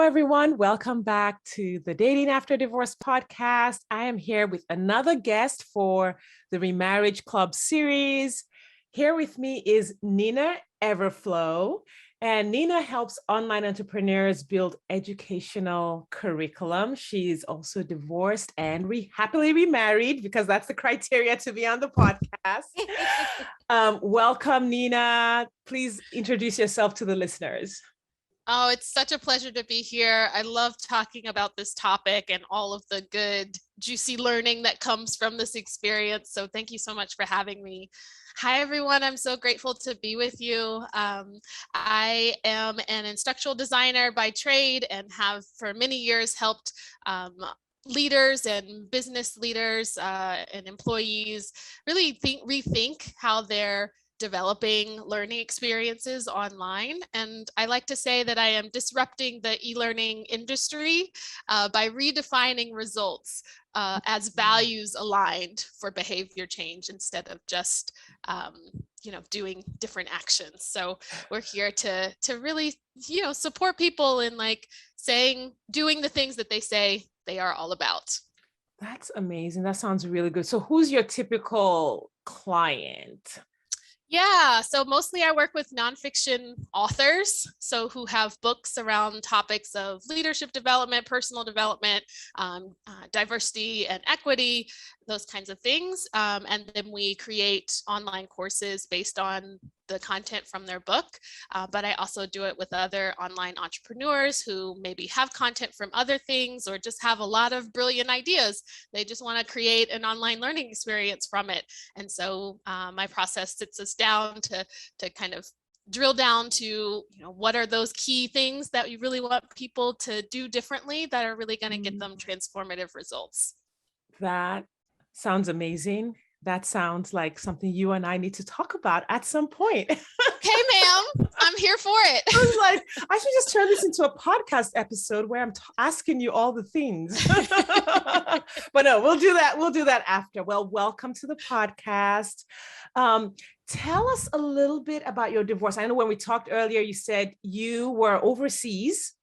everyone. Welcome back to the Dating After Divorce podcast. I am here with another guest for the Remarriage Club series. Here with me is Nina Everflow, and Nina helps online entrepreneurs build educational curriculum. She's also divorced and happily remarried because that's the criteria to be on the podcast. Welcome, Nina. Please introduce yourself to the listeners. Oh, it's such a pleasure to be here. I love talking about this topic and all of the good, juicy learning that comes from this experience. So thank you so much for having me. Hi, everyone. I'm so grateful to be with you. I am an instructional designer by trade and have for many years helped leaders and business leaders and employees really rethink how they're developing learning experiences online. And I like to say that I am disrupting the e-learning industry by redefining results as values aligned for behavior change instead of just doing different actions. So we're here to really support people in doing the things that they say they are all about. That's amazing. That sounds really good. So who's your typical client? Yeah, so mostly I work with nonfiction authors, so who have books around topics of leadership development, personal development, diversity and equity, those kinds of things. And then we create online courses based on the content from their book. But I also do it with other online entrepreneurs who maybe have content from other things or just have a lot of brilliant ideas. They just want to create an online learning experience from it. And so my process sits us down to kind of drill down to what are those key things that you really want people to do differently that are really going to get them transformative results. That sounds amazing. That sounds like something you and I need to talk about at some point. Okay, ma'am, I'm here for it. I was like, I should just turn this into a podcast episode where I'm asking you all the things. But no, we'll do that. We'll do that after. Well, welcome to the podcast. Tell us a little bit about your divorce. I know when we talked earlier, you said you were overseas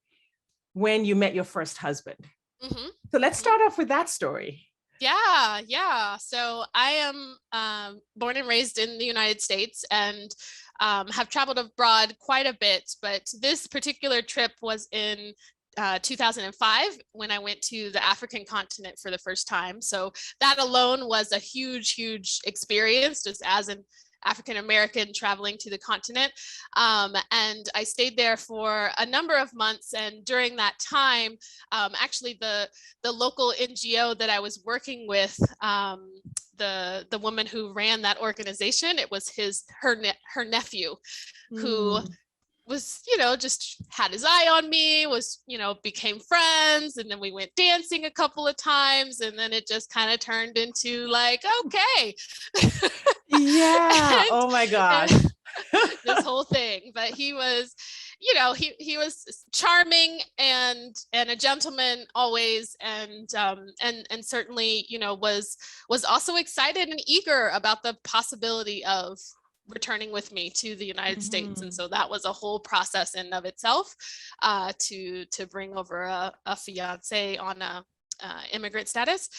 when you met your first husband. Mm-hmm. So let's start off with that story. Yeah. So I am born and raised in the United States and have traveled abroad quite a bit, but this particular trip was in 2005 when I went to the African continent for the first time. So that alone was a huge experience, just as an African-American traveling to the continent. And I stayed there for a number of months. And during that time, actually the local NGO that I was working with, the woman who ran that organization, it was her nephew who was, just had his eye on me, became friends. And then we went dancing a couple of times. And then it just kind of turned into like, okay. Yeah. Oh my God. This whole thing. But he was, he was charming and a gentleman always. And certainly, was also excited and eager about the possibility of returning with me to the United States. And so that was a whole process in of itself to bring over a fiance on a immigrant status.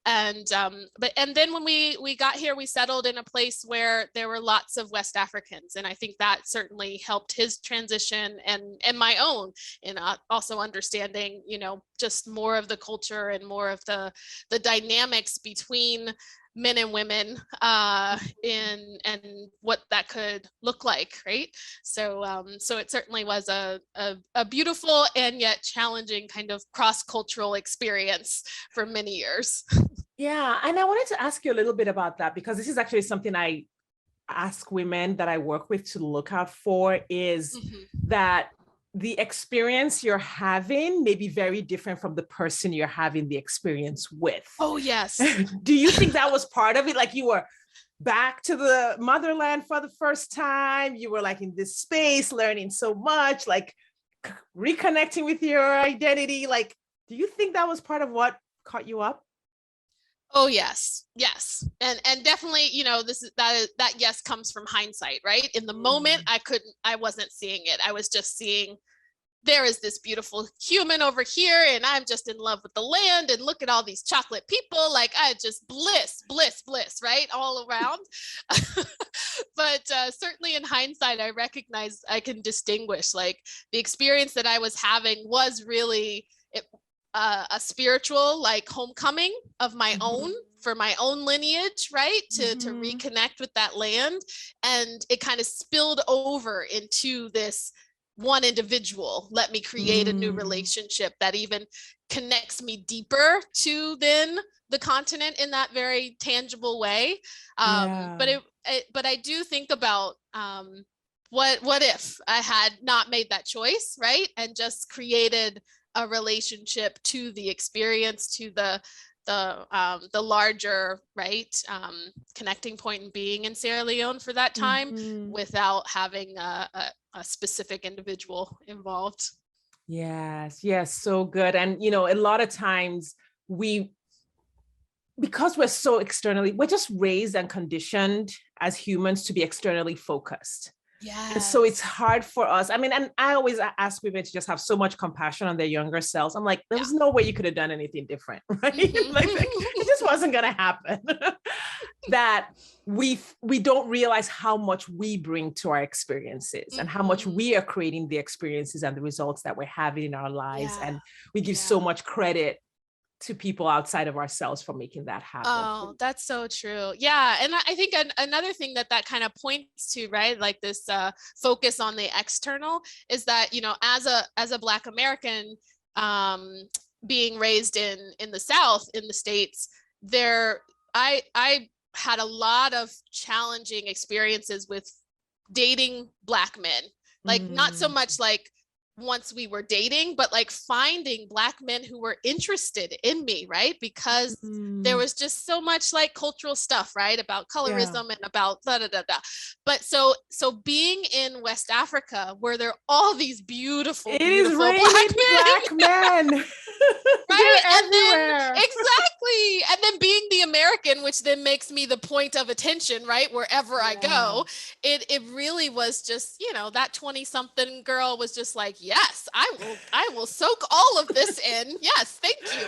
And then when we got here, we settled in a place where there were lots of West Africans. And I think that certainly helped his transition and my own in also understanding, just more of the culture and more of the dynamics between men and women and what that could look like, right? So it certainly was a beautiful and yet challenging kind of cross-cultural experience for many years. Yeah, and I wanted to ask you a little bit about that because this is actually something I ask women that I work with to look out for is that the experience you're having may be very different from the person you're having the experience with. Oh, yes. Do you think that was part of it? Like you were back to the motherland for the first time, you were like in this space, learning so much, like reconnecting with your identity. Like, do you think that was part of what caught you up? Oh, yes. And definitely, that yes comes from hindsight, right? In the moment, I wasn't seeing it. I was just seeing there is this beautiful human over here, and I'm just in love with the land, and look at all these chocolate people. Like, I just bliss, bliss, bliss, right? All around. But certainly in hindsight, I recognize I can distinguish, like, the experience that I was having was really a spiritual, like, homecoming of my own, for my own lineage, right? To reconnect with that land. And it kind of spilled over into this one individual. Let me create a new relationship that even connects me deeper to then the continent in that very tangible way. But I do think about what if I had not made that choice, right? And just created a relationship to the experience, to the larger, right, connecting point in being in Sierra Leone for that time, without having a specific individual involved. Yes, yes, so good. And, you know, a lot of times because we're so externally, we're just raised and conditioned as humans to be externally focused. Yeah. And so it's hard for us. I mean, and I always ask women to just have so much compassion on their younger selves. I'm like, there was no way you could have done anything different, right? Like, it just wasn't going to happen. That we don't realize how much we bring to our experiences and how much we are creating the experiences and the results that we're having in our lives. And we give so much credit to people outside of ourselves for making that happen. Oh, that's so true. Yeah. And I think another thing that kind of points to, right, like this focus on the external, is that, you know, as a Black American, being raised in the South, in the States, I had a lot of challenging experiences with dating Black men. Like, not so much like once we were dating, but like finding Black men who were interested in me, right? Because there was just so much like cultural stuff, right, about colorism and about da da da da. But so being in West Africa, where there are all these beautiful Black men. Right? And then, exactly. And then being the American, which then makes me the point of attention, right? Wherever I go, it really was just, you know, that 20-something girl was just like, yes, I will soak all of this in. Yes, thank you.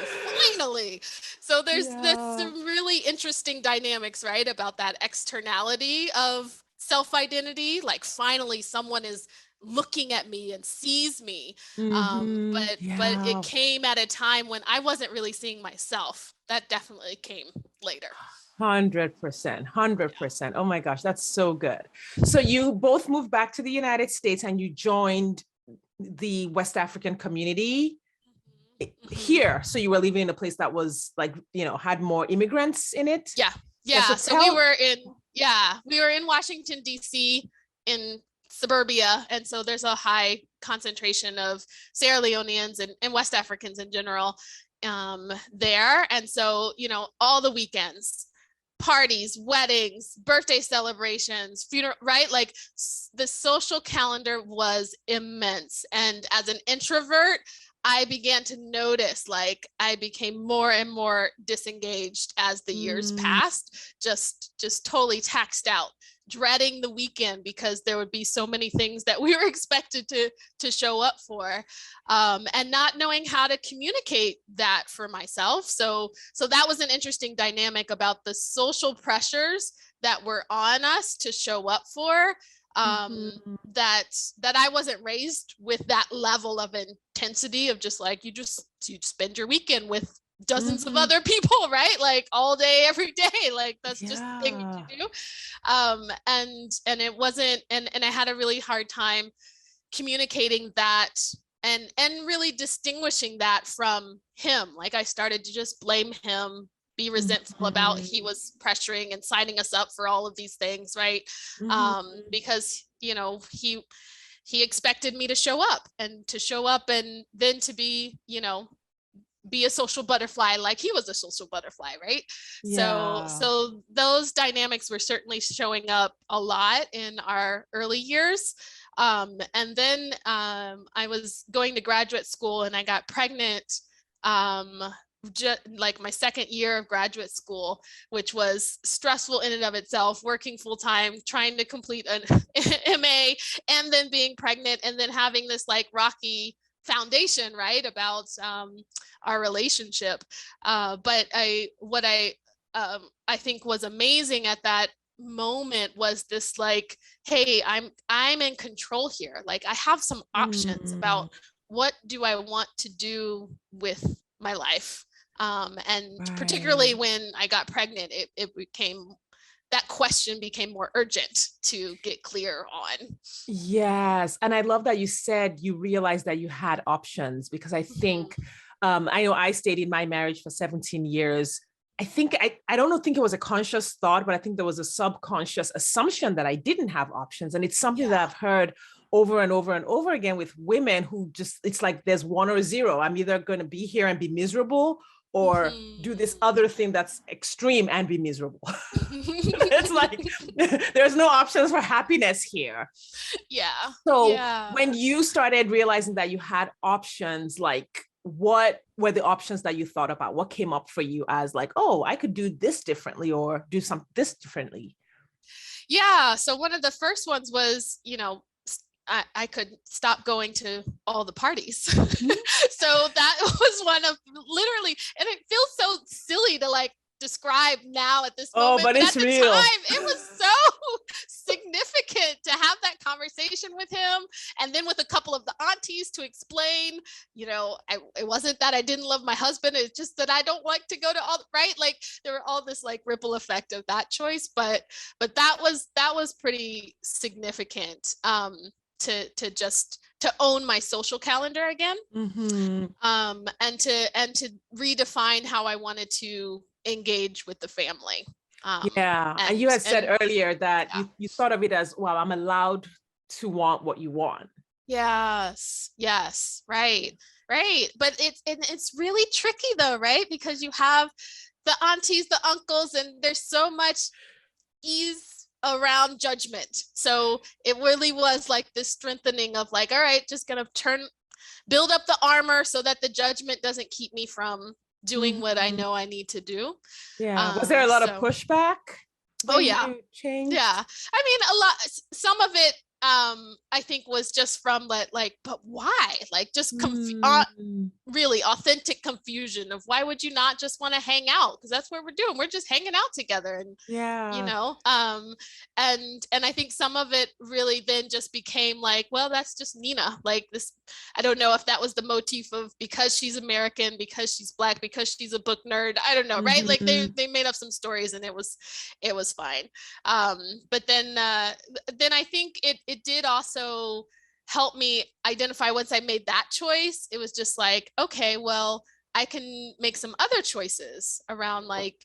Finally. So there's some really interesting dynamics, right, about that externality of self-identity. Like, finally someone is looking at me and sees me. But it came at a time when I wasn't really seeing myself. That definitely came later. 100%. Oh my gosh, that's so good. So you both moved back to the United States and you joined the West African community here. So you were living in a place that was like, you know, had more immigrants in it. So we were in Washington, DC, in suburbia, and so there's a high concentration of Sierra Leoneans and West Africans in general there. And so, you know, all the weekends, parties, weddings, birthday celebrations, funeral, right? Like, the social calendar was immense. And as an introvert, I began to notice, like, I became more and more disengaged as the years passed, just totally taxed out, dreading the weekend because there would be so many things that we were expected to show up for, and not knowing how to communicate that for myself. So that was an interesting dynamic about the social pressures that were on us to show up for, that I wasn't raised with that level of intensity of just like, you spend your weekend with dozens of other people, right? Like, all day, every day, like, that's just the thing to do. And it wasn't, and I had a really hard time communicating that and really distinguishing that from him. Like, I started to just blame him, be resentful about he was pressuring and signing us up for all of these things, right? Because, you know, he expected me to show up and then to be, you know, be a social butterfly like he was a social butterfly, right? So those dynamics were certainly showing up a lot in our early years. And then I was going to graduate school and I got pregnant, like my second year of graduate school, which was stressful in and of itself, working full time, trying to complete an MA, and then being pregnant, and then having this like rocky foundation, right, about our relationship. But what I think was amazing at that moment was this, like, hey, I'm in control here. Like, I have some options about what do I want to do with my life. And particularly Right. when I got pregnant, it became, that question became more urgent to get clear on. Yes. And I love that you said you realized that you had options, because I think, Mhm. I know I stayed in my marriage for 17 years. I don't think it was a conscious thought, but I think there was a subconscious assumption that I didn't have options. And it's something that Yeah. I've heard over and over and over again with women who just, it's like there's one or zero. I'm either going to be here and be miserable, or do this Mhm. other thing that's extreme and be miserable. It's like there's no options for happiness here. Yeah. So Yeah. when you started realizing that you had options, like what were the options that you thought about? What came up for you as like, oh, I could do this differently or do some this differently? Yeah. So one of the first ones was, I could stop going to all the parties. So that was one of, literally, and it feels so silly to like describe now at this Oh, moment, but but at it's the real. time it was so significant to have that conversation with him. And then with a couple of the aunties to explain, it wasn't that I didn't love my husband, it's just that I don't like to go to all, right? Like, there were all this like ripple effect of that choice, but that was pretty significant. To own my social calendar again, Mm-hmm. and to redefine how I wanted to engage with the family. Yeah. And you And had said and earlier that yeah. you thought of it as, well, I'm allowed to want what you want. Yes, yes, right, right. But it's really tricky though, right? Because you have the aunties, the uncles, and there's so much ease around judgment. So it really was like this strengthening of like, all right, just gonna build up the armor so that the judgment doesn't keep me from doing what I Mm-hmm. know I need to do. Yeah. Was there a lot of So, pushback oh when yeah, you changed? yeah. I mean, some of it, I think was just from like, but why? Like, just Mm, really authentic confusion of why would you not just want to hang out, because that's what we're doing, we're just hanging out together. And you yeah. know um and I think some of it really then just became like, well, that's just Nina, like this. I don't know if that was the motif of, because she's American, because she's Black, because she's a book nerd, I don't know, right? Like, they Mm-hmm. they made up some stories, and it was fine. um but then I think it did also help me identify, once I made that choice, it was just like, okay, well, I can make some other choices around, like,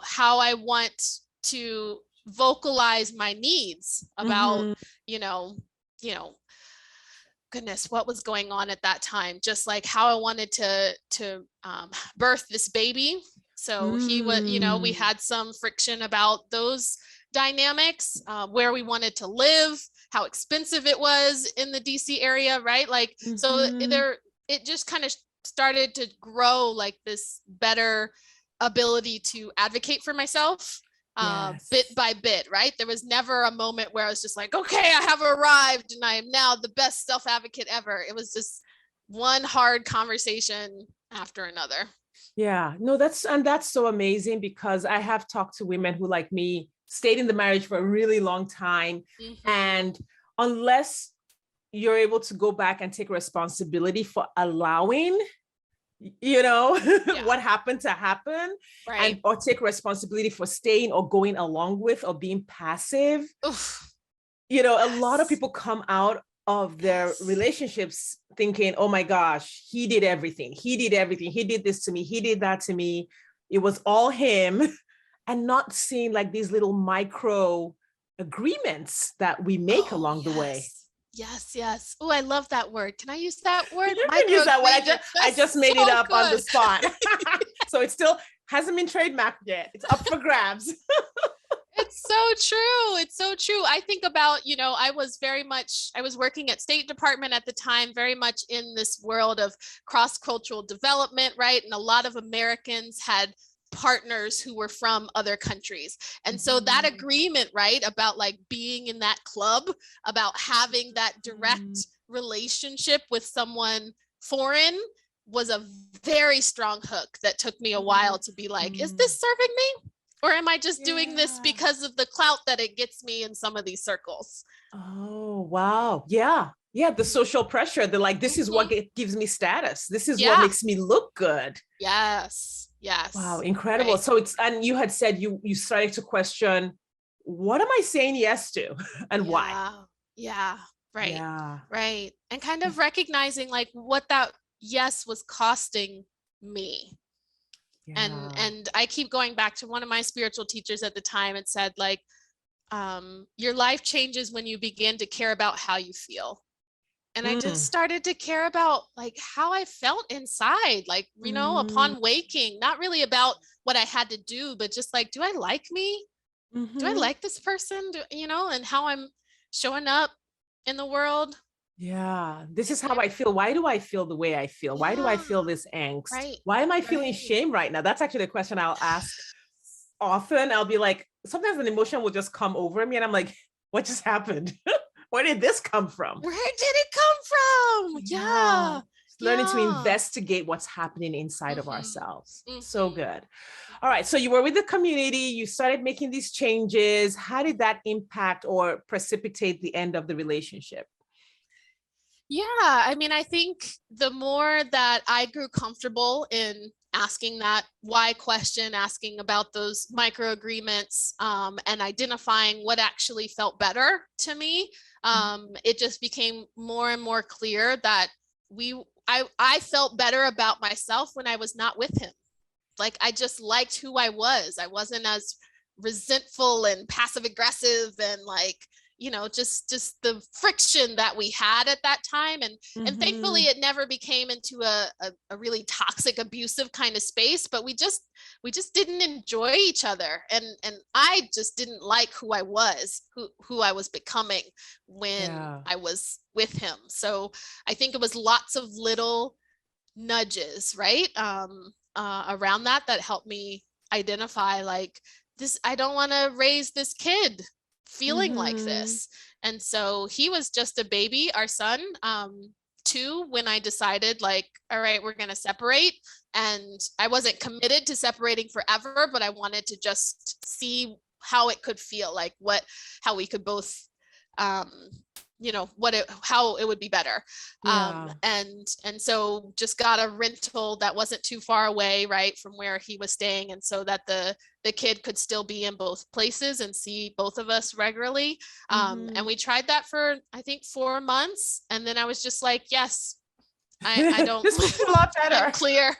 how I want to vocalize my needs about, Mm-hmm. you know, you know, goodness, what was going on at that time, just like how I wanted to birth this baby. So we Mm. had some friction about those dynamics, where we wanted to live, how expensive it was in the DC area, right? Like, so Mm-hmm. it just kind of started to grow like this better ability to advocate for myself, bit Yes. by bit, right? There was never a moment where I was just like, okay, I have arrived and I am now the best self advocate ever. It was just one hard conversation after another. Yeah. No, that's so amazing, because I have talked to women who, like me, stayed in the marriage for a really long time. Mm-hmm. And unless you're able to go back and take responsibility for allowing, Yeah. what happened to happen, and Right. or take responsibility for staying or going along with or being passive. Oof. A lot of Yes. people come out of their Yes. relationships thinking, oh my gosh, he did everything. He did everything. He did this to me. He did that to me. It was all him. And not seeing like these little micro agreements that we make Oh, along the way. yes. Yes, yes. Oh, I love that word. Can I use that word? You can Micro use that one. agreements. I That's just made it so up on the good. spot. So it still hasn't been trademarked yet. It's up for grabs. It's so true. It's so true. I think about, I was working at State Department at the time, very much in this world of cross-cultural development, right? And a lot of Americans had partners who were from other countries. And so that agreement, right, about like being in that club, about having that direct relationship with someone foreign was a very strong hook that took me a while to be like, is this serving me? Or am I just doing this because of the clout that it gets me in some of these circles? Oh, wow. Yeah. Yeah. The social pressure. They're like, this is what gives me status. This is what makes me look good. Yes. Wow. Incredible. Right. So and you had said you started to question, what am I saying yes to and why? Yeah. Right. Yeah. Right. And kind of recognizing like what that yes was costing me. And I keep going back to one of my spiritual teachers at the time. It said like, your life changes when you begin to care about how you feel. And I just started to care about like how I felt inside, like, you know, upon waking, not really about what I had to do, but just like, do I like me? Do I like this person? You know, and how I'm showing up in the world. Yeah, this is how I feel. Why do I feel the way I feel? Why do I feel this angst? Why am I feeling shame right now? That's actually a question I'll ask often. I'll be like, sometimes an emotion will just come over me and I'm like, what just happened? Where did this come from? Where did it come from? Yeah. Learning to investigate what's happening inside of ourselves. So good. All right. So you were with the community, you started making these changes. How did that impact or precipitate the end of the relationship? Yeah, I mean, I think the more that I grew comfortable in asking that why question, asking about those micro agreements, and identifying what actually felt better to me, it just became more and more clear that I felt better about myself when I was not with him. Like I just liked who I was. I wasn't as resentful and passive aggressive and like, you know, just the friction that we had at that time. And thankfully it never became into a really toxic, abusive kind of space, but we just didn't enjoy each other. And I just didn't like who I was, who I was becoming when I was with him. So I think it was lots of little nudges, right? Around that helped me identify like this, I don't want to raise this kid feeling like this. And so he was just a baby, our son, 2, when I decided like, all right, we're going to separate. And I wasn't committed to separating forever, but I wanted to just see how it could feel, like how we could both, you know, how it would be better. And so just got a rental that wasn't too far away, right, from where he was staying. And so that the kid could still be in both places and see both of us regularly. And we tried that for, I think, 4 months. And then I was just like, yes, I don't, this was a lot better. I'm clear.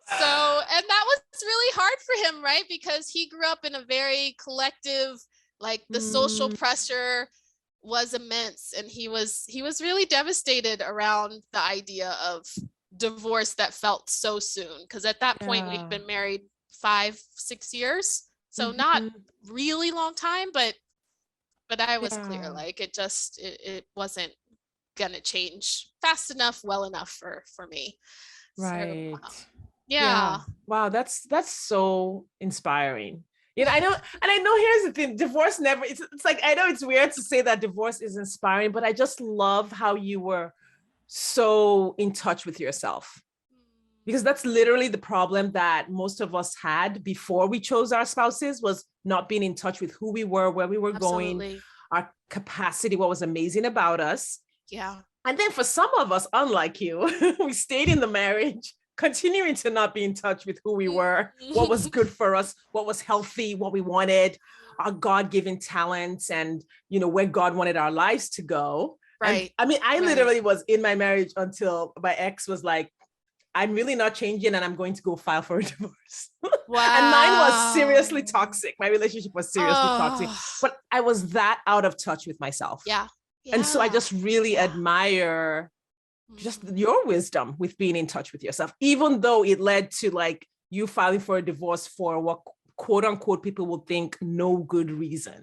So, and that was really hard for him, right? Because he grew up in a very collective, like the social pressure was immense, and he was really devastated around the idea of divorce that felt so soon, because at that point we'd been married 5-6 years, so not really long time, but I was clear, like it wasn't gonna change fast enough, well enough for me. Right. So, wow, that's so inspiring. You know, I know here's the thing, divorce never, it's like, I know it's weird to say that divorce is inspiring, but I just love how you were so in touch with yourself, because that's literally the problem that most of us had before we chose our spouses, was not being in touch with who we were, where we were going, our capacity, what was amazing about us. And then for some of us, unlike you, we stayed in the marriage, continuing to not be in touch with who we were, what was good for us, what was healthy, what we wanted, our God-given talents, and, you know, where God wanted our lives to go. Right. And, I mean, I literally was in my marriage until my ex was like, I'm really not changing and I'm going to go file for a divorce. Wow. And mine was seriously toxic. My relationship was seriously toxic, but I was that out of touch with myself. And so I just really admire just your wisdom with being in touch with yourself, even though it led to like you filing for a divorce for what quote unquote people would think no good reason.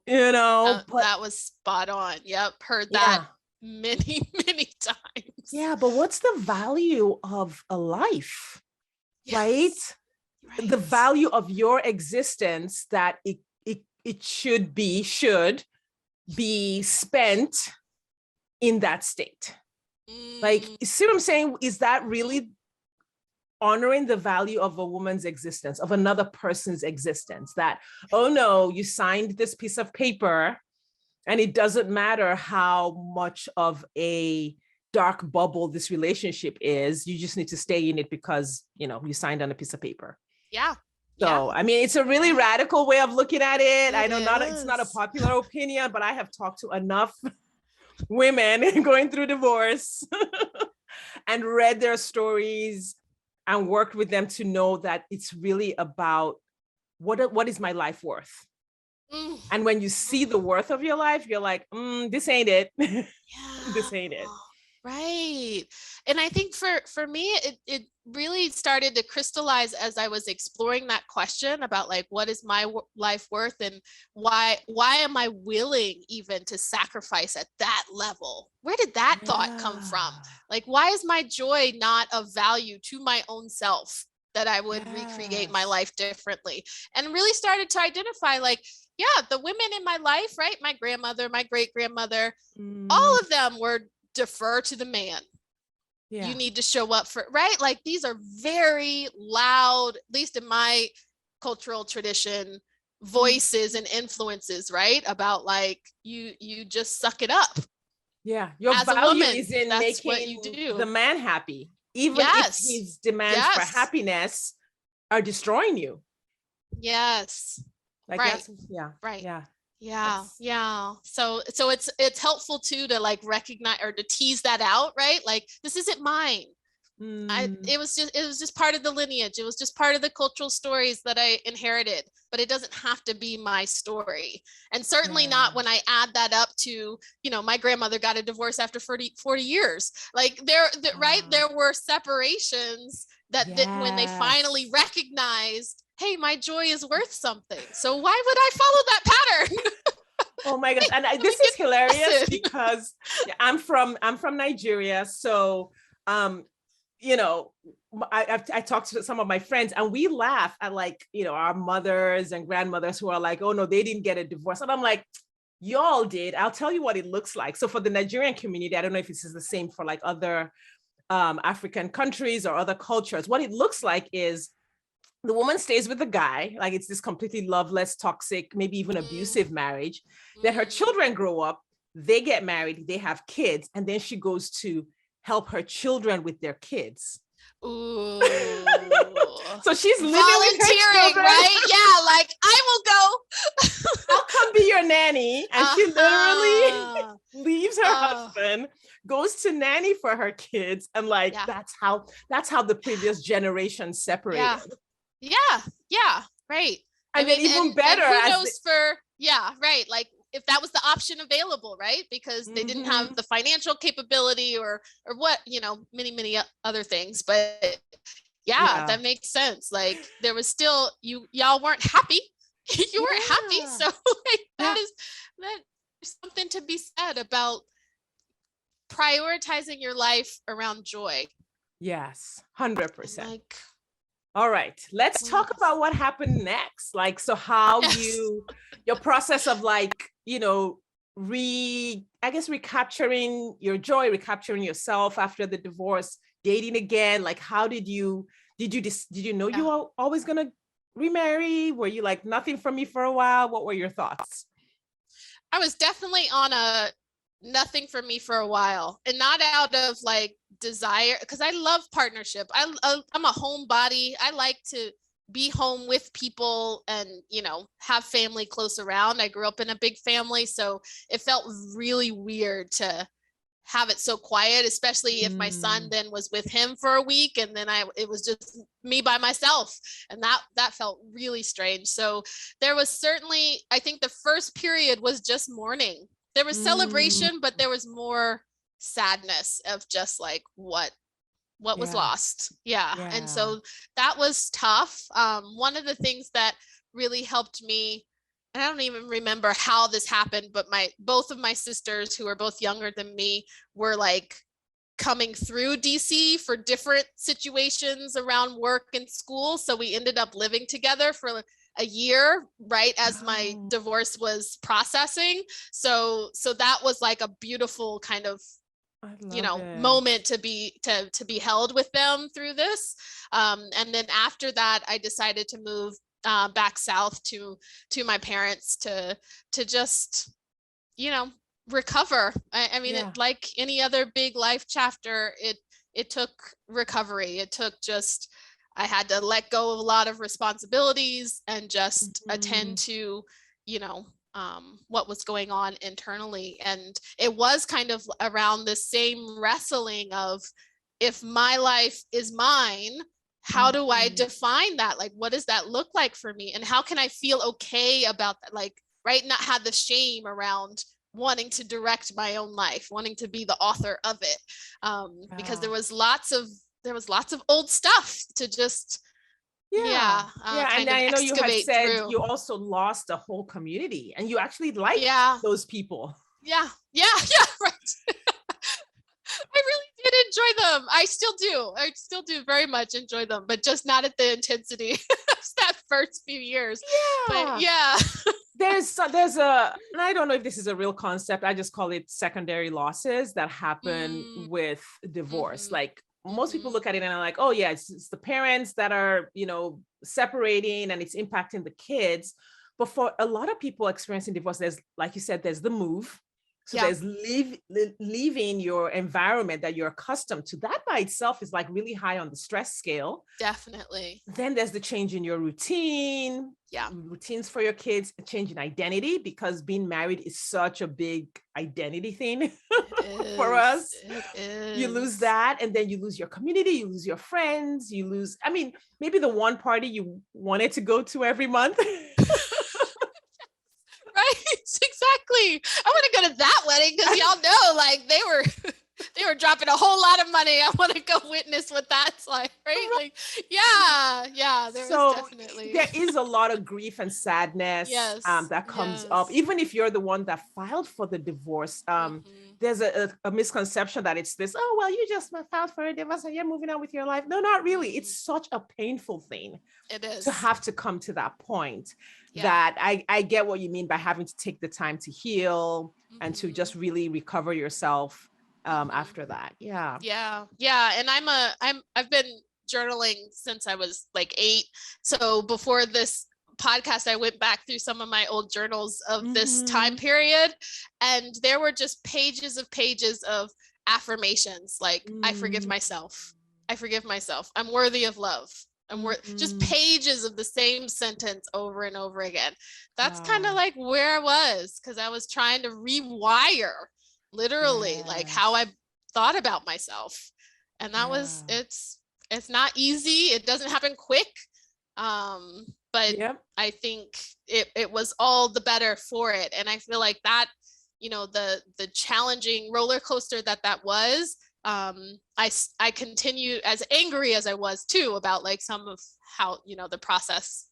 You know, but that was spot on. Yep. Heard that many times. Yeah, but what's the value of a life, right? Yes. The Right. value of your existence that it should be spent in that state. Like, Mm, see what I'm saying? Is that really honoring the value of a woman's existence, of another person's existence? That, oh no, you signed this piece of paper and it doesn't matter how much of a dark bubble this relationship is, you just need to stay in it because, you signed on a piece of paper. yeah. Yeah. So, I mean, it's a really Yeah. radical way of looking at it. I It know it's not a is. popular opinion, but I have talked to enough women going through divorce and read their stories and worked with them to know that it's really about what is my life worth? Mm, And when you see the worth of your life, you're like, this ain't it. yeah. This ain't it. Right. And I think for me, it really started to crystallize as I was exploring that question about like, what is my life worth, and why am I willing even to sacrifice at that level? Where did that thought come Yeah. from? Like, why is my joy not of value to my own self, that I would recreate my Yes. life differently? And really started to identify like, yeah, the women in my life, right? My grandmother, my great grandmother, Mm, all of them were defer to the man. You yeah. need to show up for, right? Like, these are very loud, at least in my cultural tradition, Mm, voices and influences, right? About like, you just suck it up. yeah. Your As a value woman, is in that's what making you the do. man happy, even if Yes. his demands for Yes. happiness are destroying you. Yes. Like Right. that's, yeah, Right. yeah. Yeah, That's yeah. So it's helpful too to like recognize or to tease that out, right? Like, this isn't mine. mm, It was just part of the lineage. It was just part of the cultural stories that I inherited, but it doesn't have to be my story. And certainly yeah. not when I add that up to, my grandmother got a divorce after 40 years. Like, right, Ah, there were separations that when they finally yes. recognized, hey, my joy is worth something. So why would I follow that pattern? Oh my gosh. And Let me this get is hilarious lesson. because I'm from Nigeria. So um, you know, I talked to some of my friends and we laugh at like, our mothers and grandmothers who are like, oh no, they didn't get a divorce. And I'm like, y'all did. I'll tell you what it looks like. So for the Nigerian community, I don't know if this is the same for like other African countries or other cultures. What it looks like is the woman stays with the guy, like it's this completely loveless, toxic, maybe even Mm, abusive marriage. Then her mm. children grow up, they get married, they have kids, and then she goes to help her children with their kids. Ooh. So she's living with her Volunteering, children. right? Yeah, like, I will I'll come be your nanny. go. And she literally Uh-huh. leaves her Oh, husband, goes to nanny for her kids, and like yeah. that's how the previous generation Yeah. separated. Yeah. Yeah. Right. I And then mean, even and better who as the knows for, yeah, right. Like, if that was the option available, right? Because they didn't have Mhm. the financial capability or what, many, many other things. But yeah, Yeah. that makes sense. Like, there was still, y'all weren't happy. You weren't happy. Yeah. So like, Yeah. there's something to be said about prioritizing your life around joy. Yes. And 100%. like, All right. Let's when, talk about what happened next. Like, so how yes. your process of like, I guess recapturing your joy, recapturing yourself after the divorce, dating again. Like, how did you know you Yeah. were always going to remarry? Were you like nothing from me for a while? What were your thoughts? I was definitely on a nothing for me for a while, and not out of like desire, because I love partnership. I'm a homebody. I like to be home with people and have family close around. I grew up in a big family, so it felt really weird to have it so quiet, especially if my son Mm, then was with him for a week and then it was just me by myself, and that felt really strange. So there was certainly, I think the first period was just mourning. There was mm, celebration, but there was more sadness of just like what was yeah. lost. Yeah. And Yeah. so that was tough. One of the things that really helped me, and I don't even remember how this happened, but both of my sisters, who are both younger than me, were like coming through DC for different situations around work and school. So we ended up living together for a year, right as my divorce was processing. So that was like a beautiful kind of, moment to be held with them through this. And then after that, I decided to move back south to my parents to just, recover. I mean, like any other big life chapter, it took recovery. It took just, I had to let go of a lot of responsibilities and just attend to, what was going on internally. And it was kind of around the same wrestling of, if my life is mine, how do I define that? Like, what does that look like for me? And how can I feel okay about that? Like, right, not have the shame around wanting to direct my own life, wanting to be the author of it. Because there was lots of old stuff to just, and I know you had said through. You also lost a whole community, and you actually liked those people. Right. I really did enjoy them. I still do very much enjoy them, but just not at the intensity that first few years. But there's a, and I don't know if this is a real concept, I just call it secondary losses that happen with divorce. Like, most people look at it and are like, oh yeah, it's the parents that are, separating and it's impacting the kids. But for a lot of people experiencing divorce, there's, like you said, there's the move. So there's leaving your environment that you're accustomed to. That by itself is like really high on the stress scale. Definitely. Then there's the change in your routine. Routines for your kids, a change in identity, because being married is such a big identity thing for us. It is. You lose that, and then you lose your community, you lose your friends, you lose, I mean, maybe the one party you wanted to go to every month. Right, exactly. I want to go to that wedding because y'all know, like, they were dropping a whole lot of money. I want to go witness what that's like, right? Like, there was definitely, there is a lot of grief and sadness that comes up, even if you're the one that filed for the divorce. There's a misconception that it's this, oh, well, you just filed for a divorce and you're moving on with your life. No, not really. It's such a painful thing. It is. To have to come to that point. That I get what you mean by having to take the time to heal and to just really recover yourself after that. And I've been journaling since I was like 8. So before this podcast, I went back through some of my old journals of this time period, and there were just pages of affirmations like, I forgive myself, I'm worthy of love, and we're just pages of the same sentence over and over again. That's kind of like where I was, because I was trying to rewire literally like how I thought about myself. And that was, it's not easy. It doesn't happen quick. But I think it was all the better for it. And I feel like that, the challenging roller coaster that was, I continue, as angry as I was too about like some of how, the process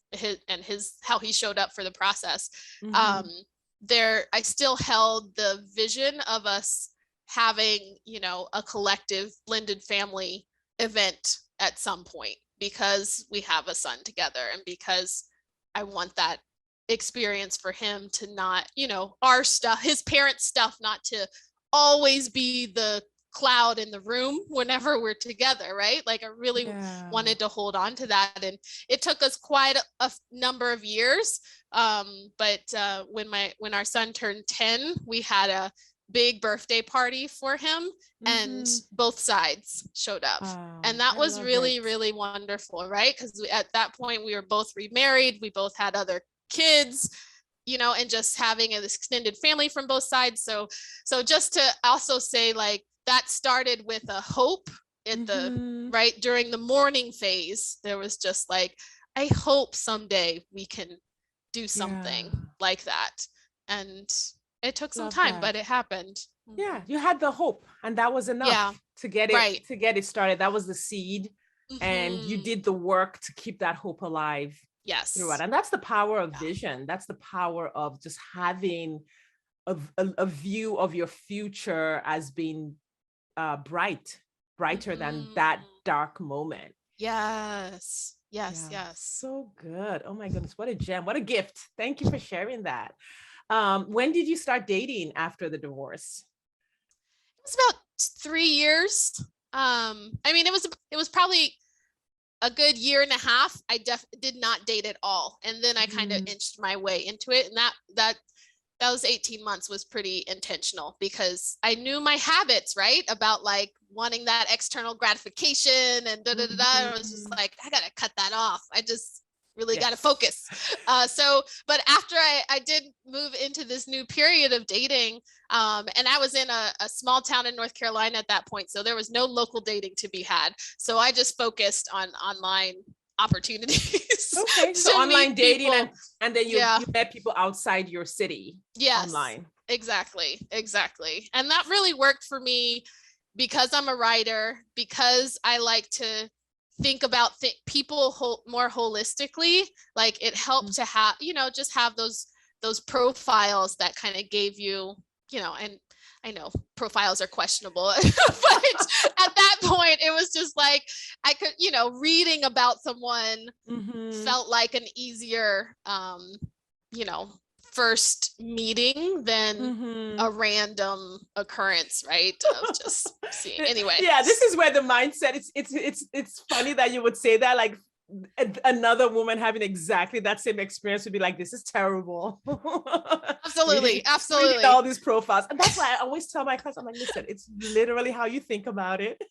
how he showed up for the process. I still held the vision of us having, a collective blended family event at some point, because we have a son together, and because I want that experience for him to not, our stuff, his parents' stuff, not to always be the cloud in the room whenever we're together, right? Like, I really wanted to hold on to that, and it took us quite a number of years. But when our son turned 10, we had a big birthday party for him, and both sides showed up. And that was really, really wonderful, right? Because at that point we were both remarried, we both had other kids, and just having an extended family from both sides. So just to also say, like, that started with a hope at the right during the mourning phase. There was just like, I hope someday we can do something like that. And it took some time, but it happened. You had the hope, and that was enough to get it started. That was the seed, and you did the work to keep that hope alive. Throughout. And that's the power of vision. That's the power of just having a view of your future as being brighter than that dark moment. Yes. Yes. Yeah, Yes. so good. Oh my goodness, what a gem, what a gift. Thank you for sharing that. When did you start dating after the divorce? It was about 3 years. I mean, it was probably a good year and a half. I did not date at all, and then I kind of inched my way into it, and those 18 months was pretty intentional because I knew my habits, right? About like wanting that external gratification and da da da da. I was just like, I gotta cut that off. I just really got to focus. But after I did move into this new period of dating, and I was in a small town in North Carolina at that point, so there was no local dating to be had. So I just focused on online opportunities. Okay, so online dating, and then you met people outside your city. Yes, online. Exactly. And that really worked for me because I'm a writer, because I like to think about people more holistically. Like it helped to have, just have those profiles that kind of gave you, and I know profiles are questionable, but at that point it was just like I could, reading about someone felt like an easier, first meeting than a random occurrence, right? Of just seeing. Anyway. Yeah, this is where the mindset, it's funny that you would say that, like another woman having exactly that same experience would be like, this is terrible. Absolutely. Reading all these profiles. And that's why I always tell my class, I'm like, listen, it's literally how you think about it.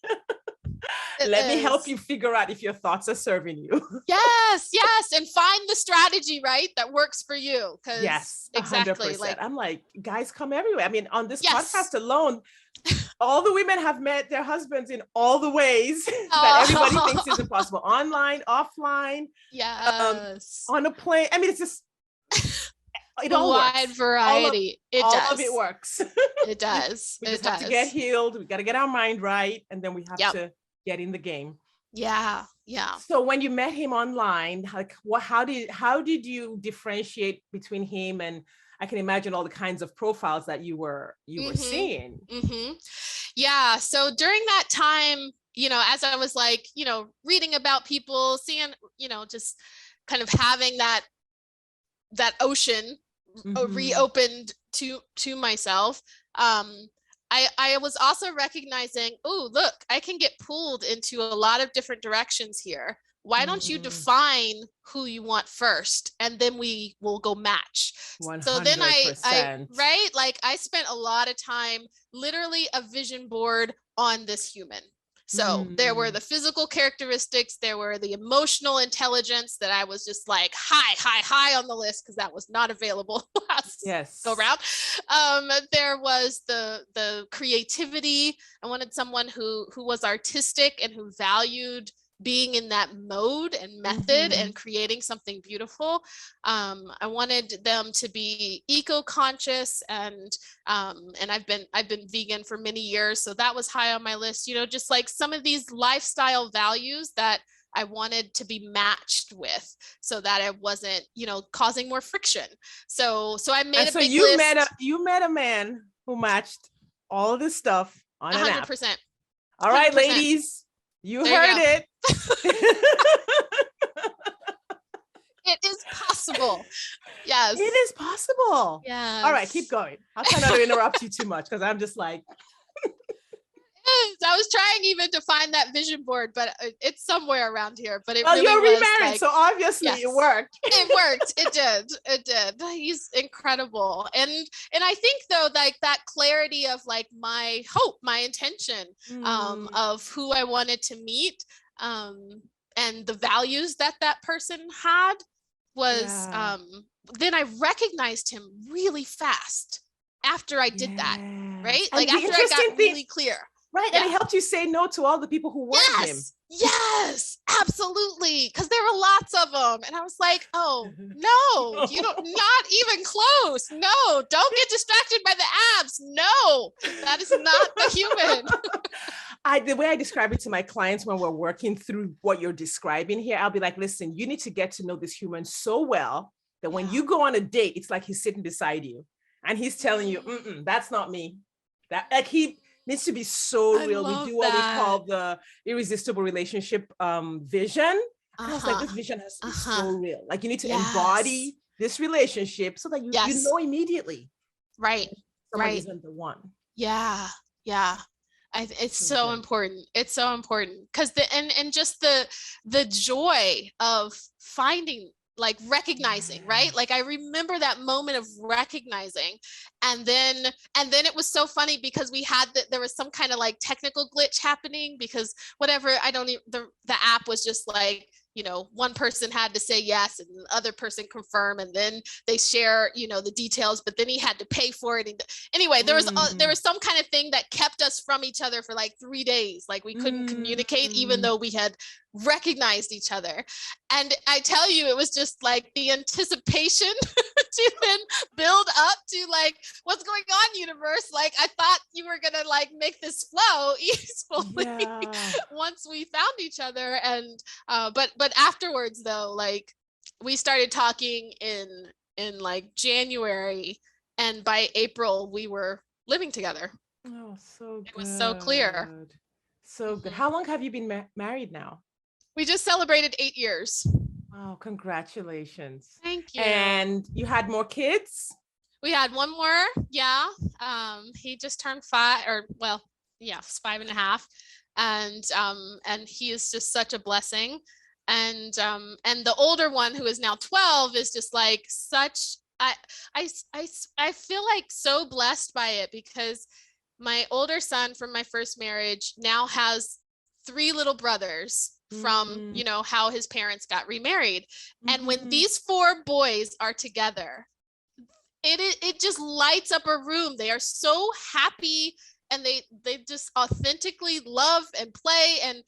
Let me help you figure out if your thoughts are serving you. Yes. And find the strategy, right, that works for you. Yes, exactly. 100%. Like, I'm like, guys come everywhere. I mean, on this podcast alone, all the women have met their husbands in all the ways that everybody thinks is impossible. Online, offline, on a plane. I mean, it's just it all wide works. variety. All of it works. It does. We just have to get healed. We got to get our mind right, and then we have to get in the game. Yeah. So when you met him online, like how did you differentiate between him and, I can imagine, all the kinds of profiles that you were seeing? Yeah. So during that time, as I was like, reading about people, seeing, just kind of having that ocean reopened to myself. I was also recognizing, oh, look, I can get pulled into a lot of different directions here. Why don't you define who you want first, and then we will go match. 100%. So then I spent a lot of time, literally a vision board on this human. So there were the physical characteristics, there were the emotional intelligence that I was just like high on the list because that was not available last go round. There was the creativity. I wanted someone who was artistic and who valued being in that mode and method and creating something beautiful. I wanted them to be eco-conscious, and I've been vegan for many years, so that was high on my list. Just like some of these lifestyle values that I wanted to be matched with, so that I wasn't, causing more friction. So I made a big list. You met a man who matched all of this stuff on an app. 100%. All right, 100%. Ladies. You heard it. It is possible. Yes. It is possible. Yes. All right, keep going. I'll try not to interrupt you too much because I'm just like. I was trying even to find that vision board, but it's somewhere around here. But you're remarried, so obviously it worked. It worked. It did. He's incredible, and I think though, like that clarity of like my hope, my intention, of who I wanted to meet, and the values that person had was. Then I recognized him really fast after I did that. Right, like after I got really clear. Right. And it helped you say no to all the people who wanted him. Yes, absolutely. Because there were lots of them. And I was like, oh, no, you don't, not even close. No, don't get distracted by the abs. No, that is not the human. The way I describe it to my clients when we're working through what you're describing here, I'll be like, listen, you need to get to know this human so well that when you go on a date, it's like he's sitting beside you and he's telling you, that's not me. That like needs to be so I real. We love do what we that. call the irresistible relationship vision. And I was like, Uh-huh. this vision has to be Uh-huh. so real. Like you need to Yes. embody this relationship so that you Yes. know immediately Right. that someone Right. isn't the one. Yeah. Yeah. It's So so good. important. It's so important because and just the joy of finding, like, recognizing, right? Like, Yes. I remember that moment of recognizing, and then it was so funny because there was some kind of like technical glitch happening because whatever, I don't even, the app was just like, one person had to say yes and the other person confirm, and then they share, the details, but then he had to pay for it. And anyway, there was some kind of thing that kept us from each other for like 3 days. Like, we couldn't communicate even though we had recognized each other. And I tell you, it was just like the anticipation to then build up to like, what's going on, universe? Like, I thought you were gonna like make this flow easily Yeah. once we found each other. And but afterwards though, like, we started talking in like January, and by April we were living together. Oh, so It was so clear. good. So good. Mhm. How long have you been married now? We just celebrated 8 years. Oh, congratulations. Thank you. And you had more kids? We had one more. Yeah. He just turned 5, or well, yeah, it's 5.5. And he is just such a blessing. And the older one, who is now 12, is just like such, I feel like so blessed by it, because my older son from my first marriage now has 3 little brothers from, Mm, how his parents got remarried. And when mhm. these 4 boys are together, it just lights up a room. They are so happy, and they just authentically love and play, and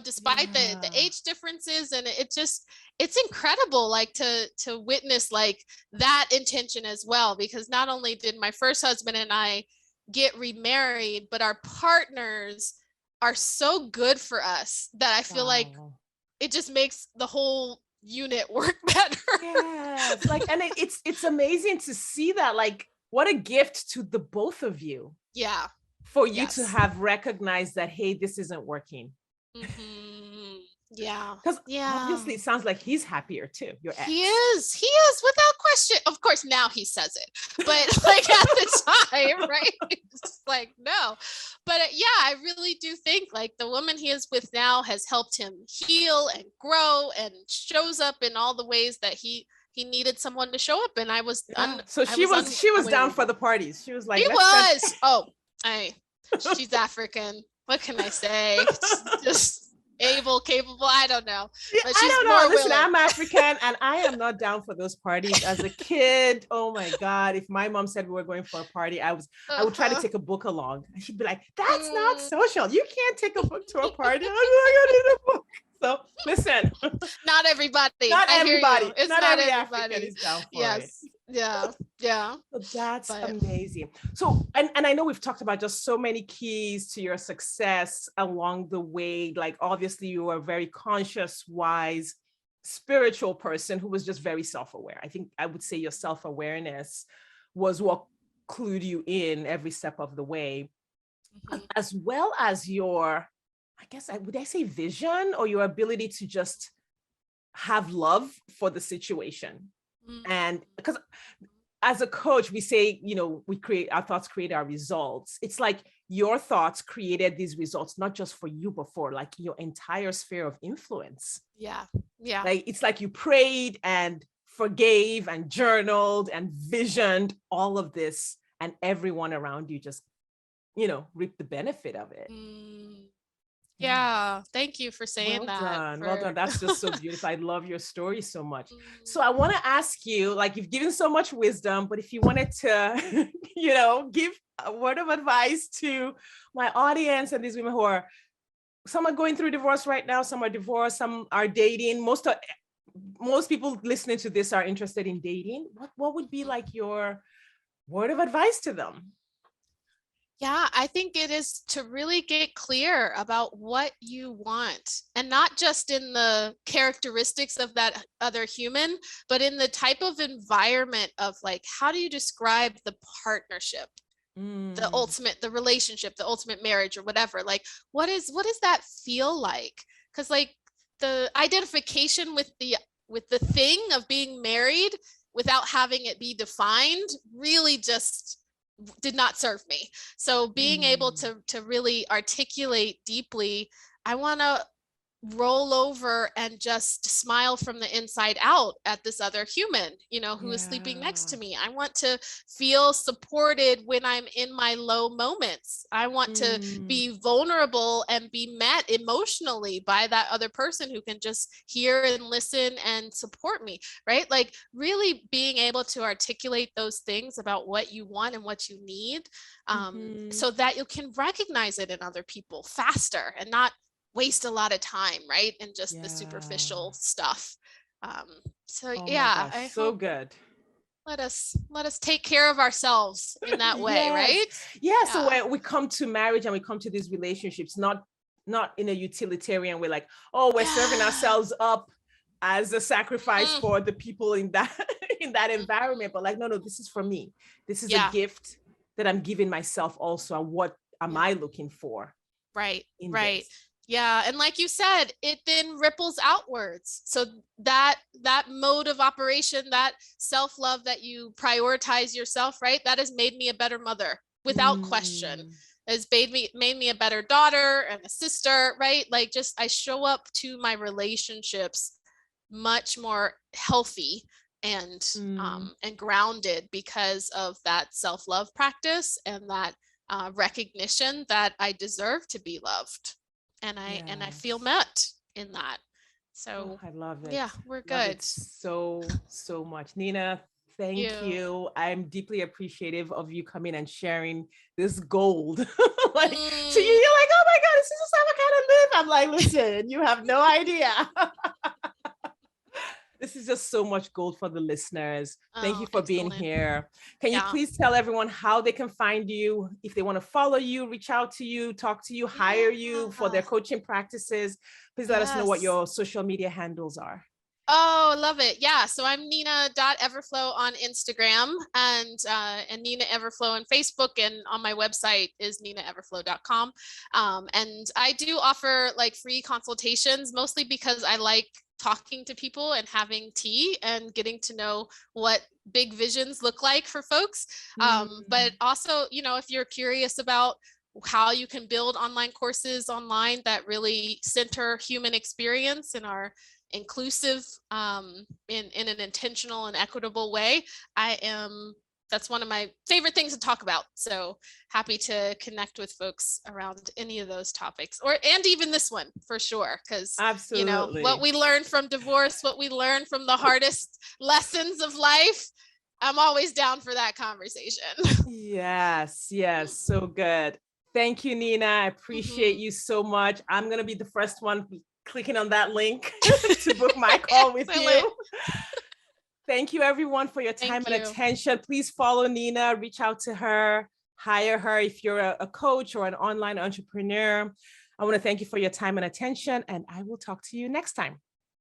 despite the Yeah. age differences. And it's incredible, like, to witness like that intention as well, because not only did my first husband and I get remarried, but our partners are so good for us that I feel like Wow. it just makes the whole unit work better. Yes. Like, and it's amazing to see that. Like, what a gift to the both of you Yeah. for you to Yes. have recognized that, hey, this isn't working. Yeah. Because Yeah. obviously it sounds like he's happier too, your He ex. is. He is, without question. Of course, now he says it, but like at the time, right? It's just like, no. But yeah, I really do think like the woman he is with now has helped him heal and grow, and shows up in all the ways that he needed someone to show up. And Yeah. So I she was was down unaware. for the parties. She was He like, let's spend. was. Oh, she's African. What can I say? Just able, capable. I don't know, Yeah, but I she's don't know. more Listen, willing. I'm African and I am not down for those parties. As a kid, oh my God, if my mom said we were going for a party, I would try to Uh-huh. take a book along. And she'd be like, that's not Mm. social. You can't take a book to a party. I'm like, I need a book. So listen, Not everybody. not I hear you. everybody, It's not not every African everybody. is down for it. Yes. Yeah. Yeah. So that's But amazing. So, and I know we've talked about just so many keys to your success along the way. Like, obviously, you were a very conscious, wise, spiritual person who was just very self-aware. I think I would say your self-awareness was what clued you in every step of the way, mhm. as well as your, I guess, would I say vision, or your ability to just have love for the situation. Mm. And because as a coach, we say, we create our thoughts, create our results. It's like your thoughts created these results, not just for you, but for like your entire sphere of influence. Yeah. Yeah. Like, it's like you prayed and forgave and journaled and visioned all of this, and everyone around you just, reaped the benefit of it. Mm. Yeah. Yeah. Thank you for saying Well that. done. Well done. For That's just so beautiful. I love your story so much. So Mm. I want to ask you, like, you've given so much wisdom, but if you wanted to, give a word of advice to my audience and these women who are, some are going through divorce right now, some are divorced, some are dating. Most people listening to this are interested in dating. What would be like your word of advice to them? Yeah, I think it is to really get clear about what you want, and not just in the characteristics of that other human, but in the type of environment of like, how do you describe the partnership? the relationship, the ultimate marriage or whatever. Like, what does that feel like? Because like the identification with the thing of being married without having it be defined really just did not serve me. So being able to really articulate deeply, I want to roll over and just smile from the inside out at this other human, who is sleeping next to me. I want to feel supported when I'm in my low moments. I want to be vulnerable and be met emotionally by that other person who can just hear and listen and support me, right? Like really being able to articulate those things about what you want and what you need, so that you can recognize it in other people faster and not waste a lot of time, right? And just the superficial stuff. So Oh my yeah, gosh, I so hope good. let us take care of ourselves in that way, Yes. right? Yeah. So when we come to marriage and we come to these relationships, not in a utilitarian way, like, oh, we're serving ourselves up as a sacrifice for the people in that in that environment, but like, no, this is for me. This is a gift that I'm giving myself also. And what am I looking for? Right. This? Yeah. And like you said, it then ripples outwards. So that mode of operation, that self-love that you prioritize yourself, right? That has made me a better mother without question. Has made me a better daughter and a sister, right? Like just I show up to my relationships much more healthy and grounded because of that self-love practice and that recognition that I deserve to be loved, and I feel met in that. So I love it. Yeah, we're Love good. it so much. Nina, thank you. I'm deeply appreciative of you coming and sharing this gold. Like to you, you're like, oh my God, this is just how I kind of live. I'm like, listen, you have no idea. This is just so much gold for the listeners. Thank you for being here. Can you please tell everyone how they can find you, if they want to follow you, reach out to you, talk to you, hire you for their coaching practices? Please let us know what your social media handles are. Oh, love it. Yeah. So I'm Nina.Everflow on Instagram and Nina Everflow on Facebook, and on my website is ninaeverflow.com. And I do offer like free consultations, mostly because I like talking to people and having tea and getting to know what big visions look like for folks. But also, if you're curious about how you can build online courses online that really center human experience and are inclusive in an intentional and equitable way, that's one of my favorite things to talk about. So happy to connect with folks around any of those topics, and even this one for sure. Because what we learn from divorce, what we learn from the hardest lessons of life, I'm always down for that conversation. Yes, so good. Thank you, Nina. I appreciate you so much. I'm going to be the first one clicking on that link to book my call with you. Thank you, everyone, for your time and attention. Please follow Nina, reach out to her, hire her if you're a coach or an online entrepreneur. I want to thank you for your time and attention, and I will talk to you next time.